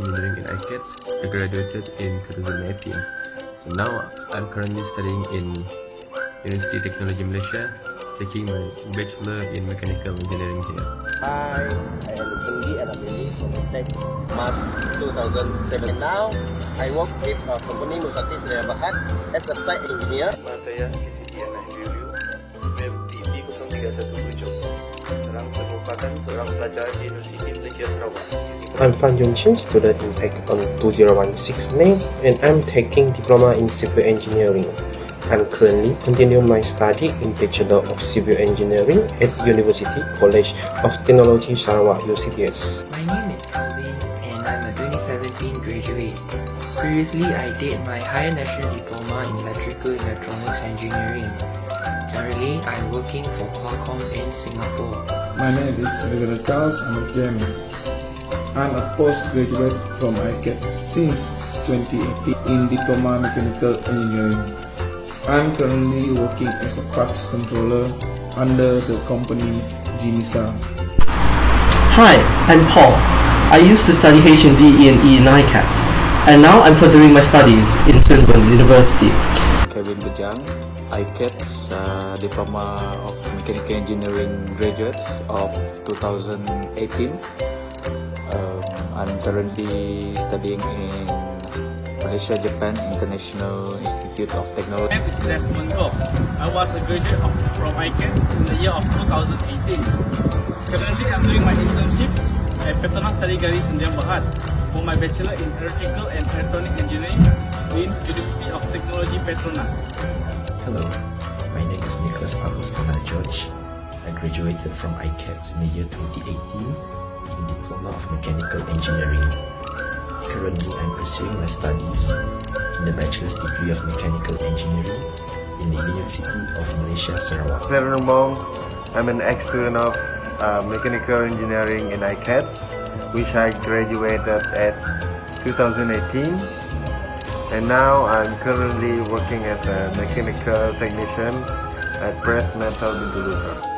Engineering in ICATS. I graduated in 2018. So now I'm currently studying in University Technology Malaysia, taking my bachelor in mechanical engineering here. Hi, I am Tinggi and I'm in Tech March 2007. Now, I work with a company Nusati Surya Bahat as a site engineer. Nama saya KCTN Review NIM DP0317. Saya merupakan seorang pelajar di Universiti Malaysia Sarawak. I'm Fan Yunchin, student in on 2016 May, and I'm taking Diploma in Civil Engineering. I'm currently continuing my study in Bachelor of Civil Engineering at University College of Technology Sarawak UCTS. My name is Alvin and I'm a 2017 graduate. Previously, I did my Higher National Diploma in Electrical Electronics Engineering. Currently, I'm working for Qualcomm in Singapore. My name is Regular Charles. I'm a James. I'm a postgraduate from ICAT since 2018 in Diploma Mechanical Engineering. I'm currently working as a parts controller under the company Jinisa. Hi, I'm Paul. I used to study H&D E&E in ICAT, and now I'm furthering my studies in Swinburne University. Kevin Bejang, ICAT's Diploma of Mechanical Engineering graduates of 2018. I'm currently studying in Malaysia, Japan International Institute of Technology. My name is Desmond Goh. I was a graduate from ICATS in the year of 2018. Currently, I'm doing my internship at Petronas Sarigari Sdn Bhd for my bachelor in electrical and electronic engineering in University of Technology Petronas. Hello, my name is Nicholas Agustana George. I graduated from ICATS in the year 2018 in Diploma of Mechanical Engineering. Currently, I'm pursuing my studies in the Bachelor's Degree of Mechanical Engineering in the University of Malaysia, Sarawak. I'm an ex-student of Mechanical Engineering in ICATS, which I graduated at 2018. And now I'm currently working as a mechanical technician at Press Metal Bintuluka.